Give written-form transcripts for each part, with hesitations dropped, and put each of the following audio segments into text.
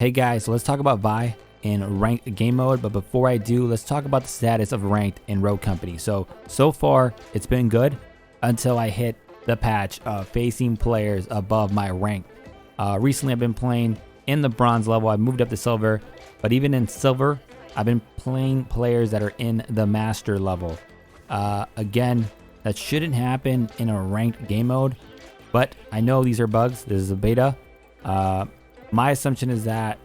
Hey guys, so let's talk about Vi in ranked game mode, but before I do, let's talk about the status of ranked in Rogue Company. So far it's been good until I hit the patch of facing players above my rank. Recently I've been playing in the bronze level. I've moved up to silver, but even in silver I've been playing players that are in the master level. Again, that shouldn't happen in a ranked game mode, but I know these are bugs. This is a beta. My assumption is that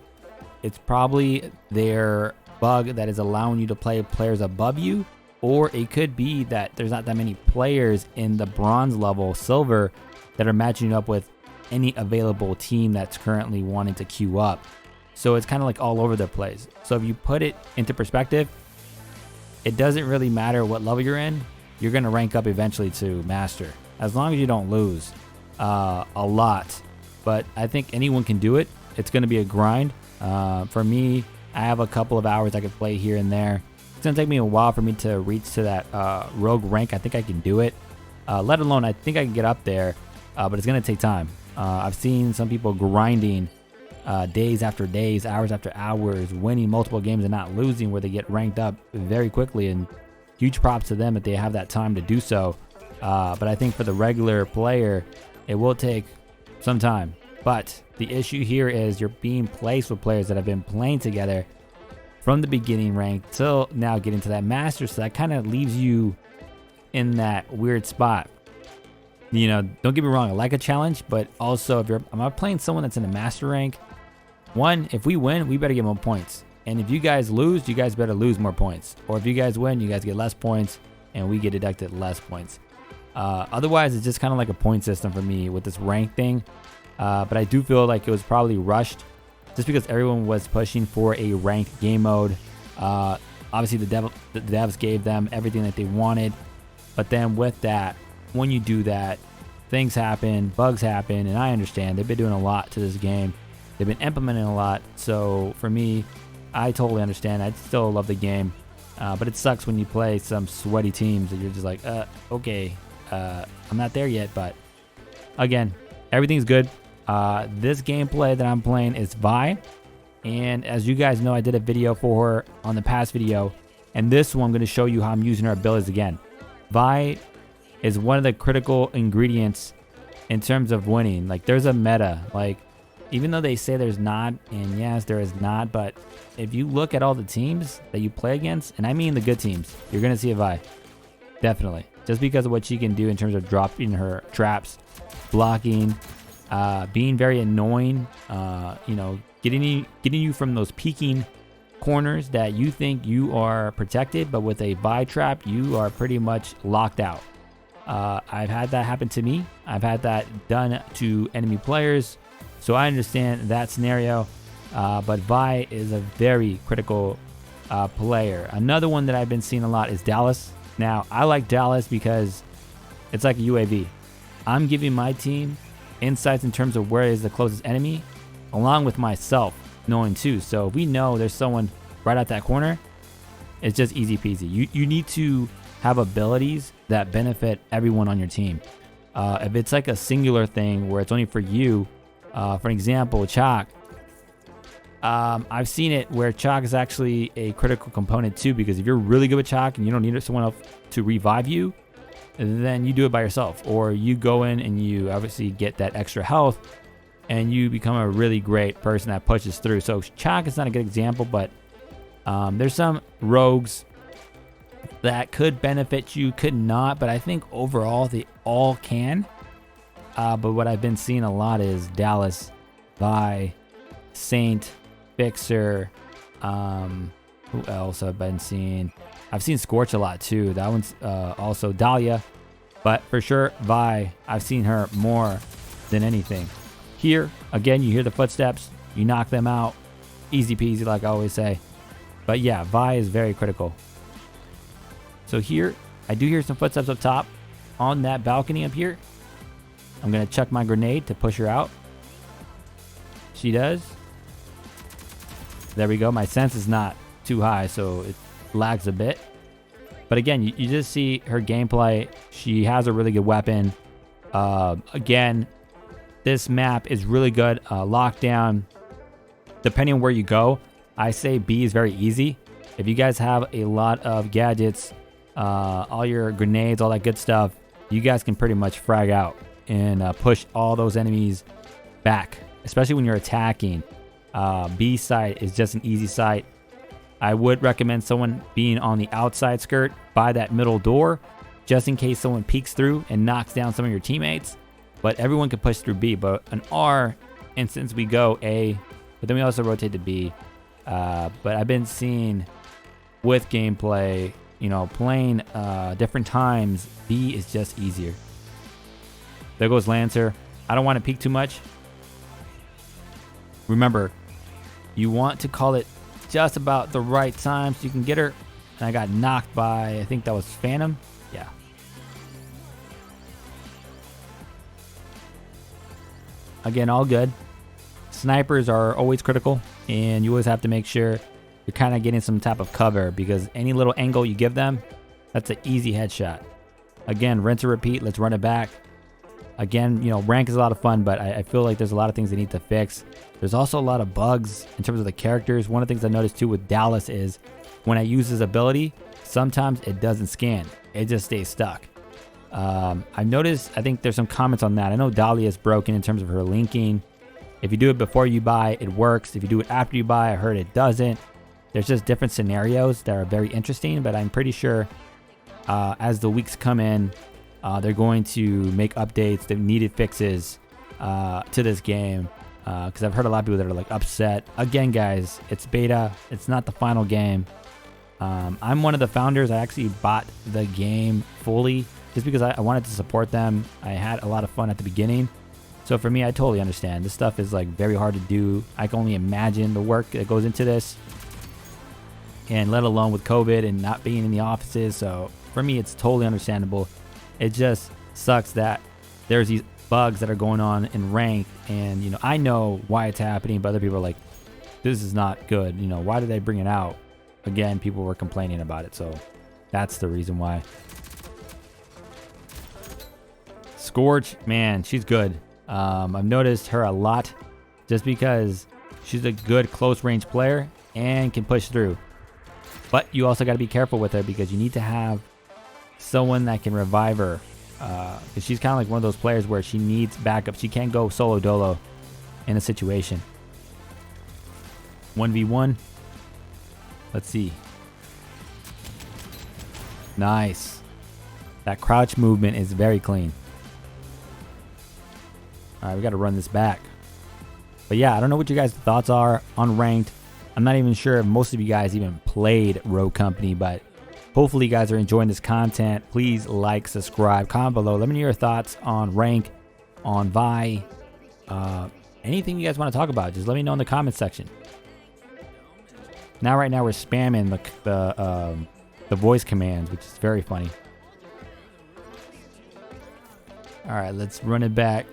it's probably their bug that is allowing you to play players above you, or it could be that there's not that many players in the bronze level, silver, that are matching up with any available team that's currently wanting to queue up. So it's kind of like all over the place. So if you put it into perspective, it doesn't really matter what level you're in. You're going to rank up eventually to master, as long as you don't lose a lot. But I think anyone can do it. It's going to be a grind. For me, I have a couple of hours I could play here and there. It's going to take me a while for me to reach to that rogue rank. I think I can do it. Let alone, I think I can get up there, but it's going to take time. I've seen some people grinding days after days, hours after hours, winning multiple games and not losing, where they get ranked up very quickly. And huge props to them if they have that time to do so. But I think for the regular player, it will take some time. But the issue here is you're being placed with players that have been playing together from the beginning rank till now getting to that master. So that kind of leaves you in that weird spot. You know, don't get me wrong, I like a challenge, but also if I'm playing someone that's in a master rank, one, if we win, we better get more points. And if you guys lose, you guys better lose more points. Or if you guys win, you guys get less points and we get deducted less points. Otherwise, it's just kind of like a point system for me with this rank thing. But I do feel like it was probably rushed just because everyone was pushing for a ranked game mode. Obviously, the devs gave them everything that they wanted. But then with that, when you do that, things happen, bugs happen, and I understand. They've been doing a lot to this game. They've been implementing a lot. So for me, I totally understand. I still love the game. But it sucks when you play some sweaty teams that you're just like, okay, I'm not there yet. But again, everything's good. This gameplay that I'm playing is Vi, and as you guys know, I did a video for her on the past video, and this one I'm going to show you how I'm using her abilities again. Vi is one of the critical ingredients in terms of winning. Like, there's a meta, like, even though they say there's not, and yes, there is not, but if you look at all the teams that you play against, and I mean the good teams, you're going to see a Vi, definitely, just because of what she can do in terms of dropping her traps, blocking, being very annoying, you know, getting you from those peeking corners that you think you are protected, but with a Vi trap, you are pretty much locked out. I've had that happen to me. I've had that done to enemy players, so I understand that scenario. But Vi is a very critical player. Another one that I've been seeing a lot is Dallas. Now, I like Dallas because it's like a UAV. I'm giving my team insights in terms of where is the closest enemy, along with myself knowing too. So if we know there's someone right at that corner, it's just easy peasy. You need to have abilities that benefit everyone on your team. If it's like a singular thing where it's only for you, for example, Chalk, I've seen it where Chalk is actually a critical component too, because if you're really good with Chalk and you don't need someone else to revive you, then you do it by yourself, or you go in and you obviously get that extra health and you become a really great person that pushes through. So Chalk is not a good example, but there's some rogues that could benefit you, could not, but I think overall they all can. But what I've been seeing a lot is Dallas, Vi, Saint, Fixer, who else have been seeing? I've seen Scorch a lot too. That one's also Dahlia. But for sure, Vi, I've seen her more than anything. Here, again, you hear the footsteps. You knock them out. Easy peasy, like I always say. But yeah, Vi is very critical. So here, I do hear some footsteps up top on that balcony up here. I'm going to chuck my grenade to push her out. She does. There we go. My sense is not too high, so it lags a bit. But again, you just see her gameplay. She has a really good weapon. Again, this map is really good. Lockdown depending on where you go, I say B is very easy. If you guys have a lot of gadgets, all your grenades, all that good stuff, you guys can pretty much frag out and push all those enemies back, especially when you're attacking. B site is just an easy site. I would recommend someone being on the outside skirt by that middle door, just in case someone peeks through and knocks down some of your teammates. But everyone can push through B, but an R, and since we go A, but then we also rotate to B. But I've been seeing with gameplay, you know, playing different times, B is just easier. There goes Lancer. I don't want to peek too much. Remember, you want to call it just about the right time so you can get her. And I got knocked by, I think that was Phantom. Yeah. Again, all good. Snipers are always critical, and you always have to make sure you're kind of getting some type of cover, because any little angle you give them, that's an easy headshot. Again, rinse and repeat. Let's run it back. Again, you know, rank is a lot of fun, but I feel like there's a lot of things they need to fix. There's also a lot of bugs in terms of the characters. One of the things I noticed too with Dallas is when I use his ability, sometimes it doesn't scan. It just stays stuck. I noticed, I think there's some comments on that. I know Dahlia is broken in terms of her linking. If you do it before you buy, it works. If you do it after you buy, I heard it doesn't. There's just different scenarios that are very interesting, but I'm pretty sure as the weeks come in, they're going to make updates, the needed fixes to this game. Because I've heard a lot of people that are like upset. Again, guys, it's beta. It's not the final game. I'm one of the founders. I actually bought the game fully just because I wanted to support them. I had a lot of fun at the beginning. So for me, I totally understand. This stuff is like very hard to do. I can only imagine the work that goes into this. And let alone with COVID and not being in the offices. So for me, it's totally understandable. It just sucks that there's these bugs that are going on in rank, and you know, I know why it's happening, but other people are like, this is not good, you know, why did they bring it out? Again, people were complaining about it, so that's the reason why. Scorch, man, she's good. I've noticed her a lot just because she's a good close range player and can push through, but you also got to be careful with her because you need to have someone that can revive her. Because she's kind of like one of those players where she needs backup. She can't go solo dolo in a situation. 1v1. Let's see. Nice. That crouch movement is very clean. Alright, we got to run this back. But yeah, I don't know what you guys' thoughts are on ranked. I'm not even sure if most of you guys even played Rogue Company, but hopefully you guys are enjoying this content. Please like, subscribe, comment below. Let me know your thoughts on rank, on Vi, anything you guys want to talk about. Just let me know in the comment section. Right now we're spamming the voice commands, which is very funny. All right, let's run it back.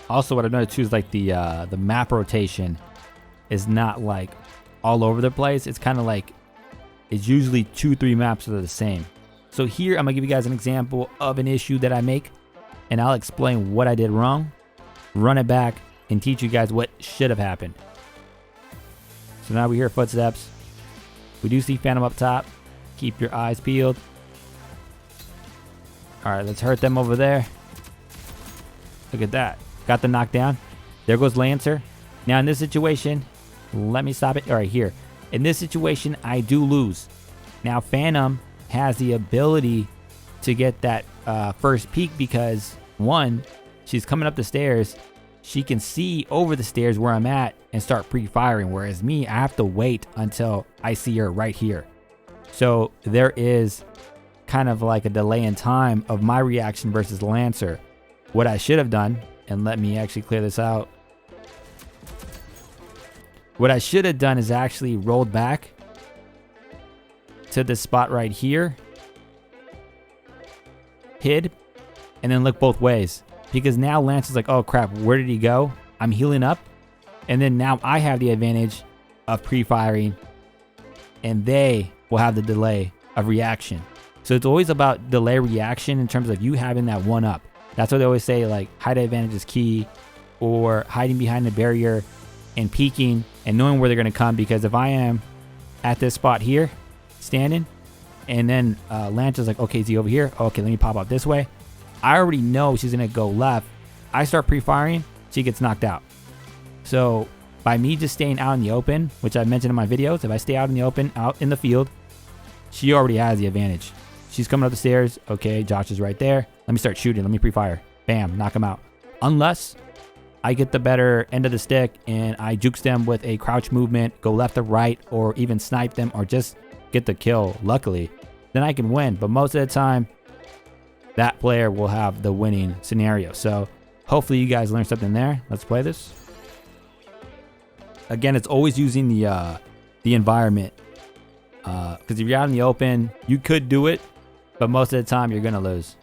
Also, what I've noticed too is like the map rotation is not like all over the place. It's kind of like it's usually 2-3 maps that are the same. So here I'm gonna give you guys an example of an issue that I make, and I'll explain what I did wrong, run it back, and teach you guys what should have happened. So now we hear footsteps. We do see Phantom up top. Keep your eyes peeled. All right, let's hurt them over there. Look at that. Got the knockdown. There goes Lancer. Now in this situation, let me stop it. All right, here. In this situation, I do lose. Now, Phantom has the ability to get that first peek because, one, she's coming up the stairs. She can see over the stairs where I'm at and start pre-firing, whereas me, I have to wait until I see her right here. So there is kind of like a delay in time of my reaction versus Lancer. What I should have done, and let me actually clear this out. What I should have done is actually rolled back to this spot right here, hid, and then look both ways. Because now Lance is like, oh crap, where did he go? I'm healing up. And then now I have the advantage of pre-firing, and they will have the delay of reaction. So it's always about delay reaction in terms of you having that one up. That's what they always say, like height advantage is key, or hiding behind the barrier and peeking and knowing where they're going to come. Because if I am at this spot here, standing, and then Lance is like, okay, is he over here? Okay, let me pop up this way. I already know she's going to go left. I start pre-firing, she gets knocked out. So by me just staying out in the open, which I mentioned in my videos, if I stay out in the open, out in the field, she already has the advantage. She's coming up the stairs. Okay, Josh is right there. Let me start shooting. Let me pre-fire. Bam, knock him out. Unless I get the better end of the stick and I jukes them with a crouch movement, go left or right, or even snipe them, or just get the kill, luckily, then I can win. But most of the time, that player will have the winning scenario. So hopefully you guys learned something there. Let's play this. Again, it's always using the environment. Because if you're out in the open, you could do it, but most of the time you're going to lose.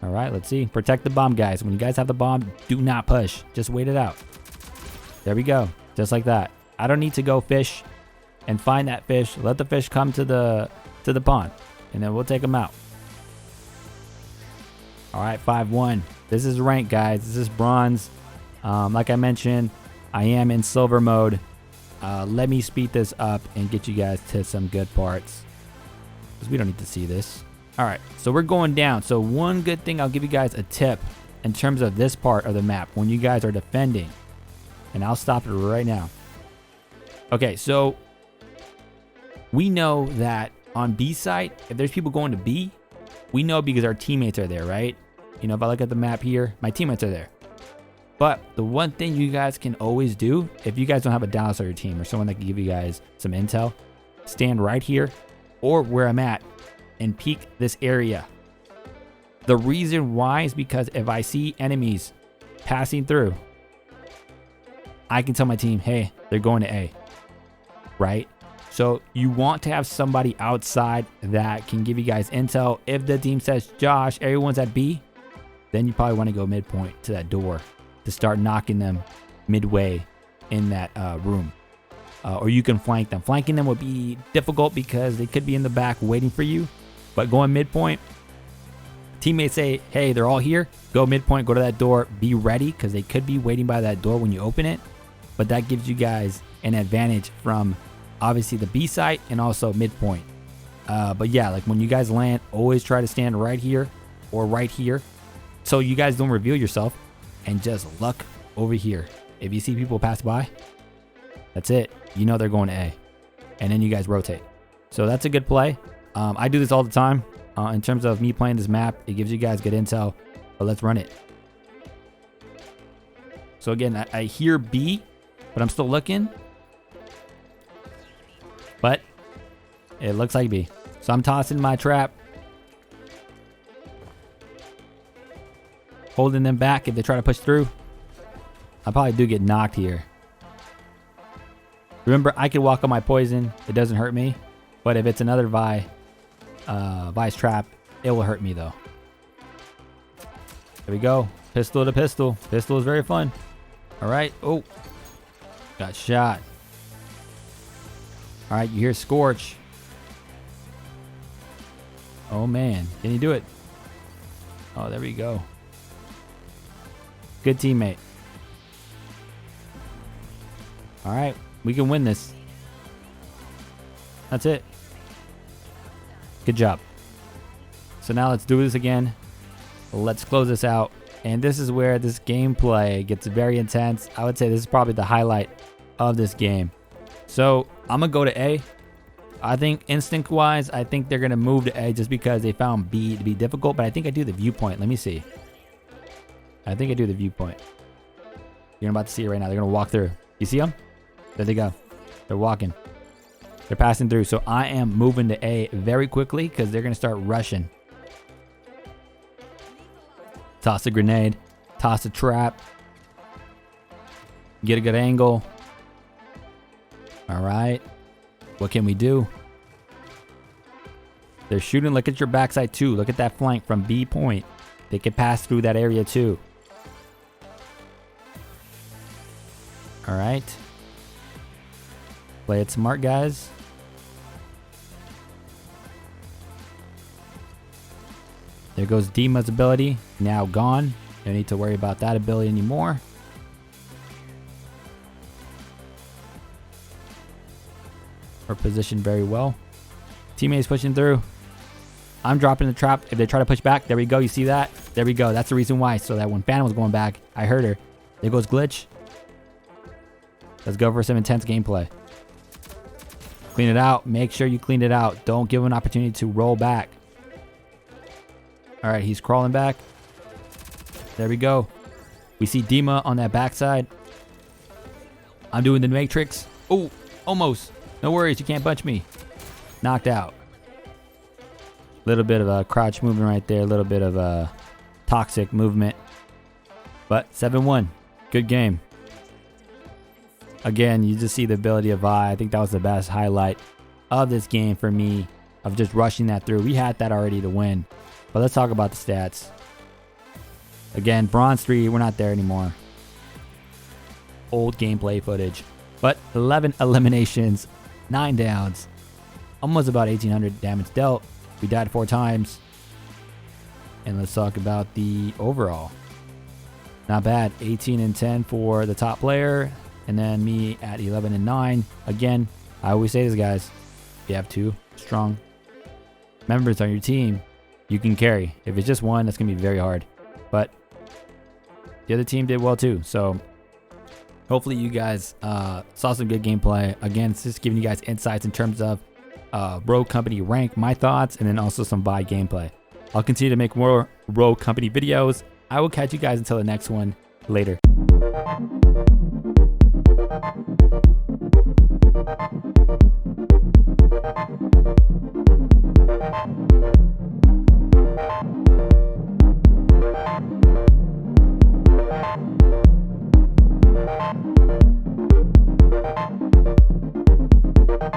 All right, let's see. Protect the bomb, guys. When you guys have the bomb, do not push. Just wait it out. There we go. Just like that. I don't need to go fish and find that fish. Let the fish come to the pond, and then we'll take them out. All right, 5-1. This is ranked, guys. This is bronze. Like I mentioned, I am in silver mode. Let me speed this up and get you guys to some good parts, because we don't need to see this. All right, so we're going down. So one good thing, I'll give you guys a tip in terms of this part of the map when you guys are defending, and I'll stop it right now. Okay, so we know that on B site, if there's people going to B, we know because our teammates are there, right? You know, if I look at the map here, my teammates are there. But the one thing you guys can always do, if you guys don't have a Dallas on your team or someone that can give you guys some intel, stand right here or where I'm at and peek this area. The reason why is because if I see enemies passing through, I can tell my team, hey, they're going to A, right? So you want to have somebody outside that can give you guys intel. If the team says, Josh, everyone's at B, then you probably want to go midpoint to that door to start knocking them midway in that room. Or you can flank them. Flanking them would be difficult because they could be in the back waiting for you. But going midpoint, teammates say, hey, they're all here. Go midpoint, go to that door, be ready, because they could be waiting by that door when you open it. But that gives you guys an advantage from obviously the B site and also midpoint. But yeah, like when you guys land, always try to stand right here or right here, so you guys don't reveal yourself, and just look over here. If you see people pass by, that's it. You know they're going to A. And then you guys rotate. So that's a good play. I do this all the time. In terms of me playing this map, it gives you guys good intel. But let's run it. So again, I hear B, but I'm still looking. But it looks like B. So I'm tossing my trap. Holding them back if they try to push through. I probably do get knocked here. Remember, I can walk on my poison. It doesn't hurt me. But if it's another Vi's trap, it will hurt me though. There we go. Pistol to pistol. Pistol is very fun. All right. Oh, got shot. All right, you hear Scorch. Oh man, can you do it? Oh, there we go. Good teammate. All right, we can win this. That's it. Good job. So now let's do this again. Let's close this out. And this is where this gameplay gets very intense. I would say this is probably the highlight of this game. So I'm going to go to A. I think instinct-wise, I think they're going to move to A just because they found B to be difficult. But I think I do the viewpoint. Let me see. I think I do the viewpoint. You're about to see it right now. They're going to walk through. You see them? There they go. They're walking. They're passing through. So I am moving to A very quickly because they're going to start rushing. Toss a grenade. Toss a trap. Get a good angle. All right. What can we do? They're shooting. Look at your backside too. Look at that flank from B point. They can pass through that area too. All right. Play it smart, guys. There goes Dima's ability, now gone. Don't need to worry about that ability anymore. We're positioned very well. Teammates pushing through. I'm dropping the trap. If they try to push back, there we go. You see that? There we go. That's the reason why. So that when Phantom was going back, I heard her. There goes Glitch. Let's go for some intense gameplay. Clean it out. Make sure you clean it out. Don't give him an opportunity to roll back. All right, he's crawling back. There we go. We see Dima on that backside. I'm doing the Matrix. Oh, almost. No worries, you can't punch me. Knocked out. Little bit of a crouch movement right there. A little bit of a toxic movement. But 7-1. Good game. Again, you just see the ability of Vi. I think that was the best highlight of this game for me. Of just rushing that through. We had that already to win. But let's talk about the stats. Again, Bronze 3, we're not there anymore. Old gameplay footage. But 11 eliminations, 9 downs, almost about 1,800 damage dealt. We died 4 times. And let's talk about the overall. Not bad. 18 and 10 for the top player. And then me at 11 and 9. Again, I always say this, guys. If you have 2 strong members on your team, you can carry. If it's just one, that's going to be very hard. But the other team did well too. So hopefully you guys saw some good gameplay. Again, it's just giving you guys insights in terms of Rogue Company rank, my thoughts, and then also some Vi gameplay. I'll continue to make more Rogue Company videos. I will catch you guys until the next one. Later.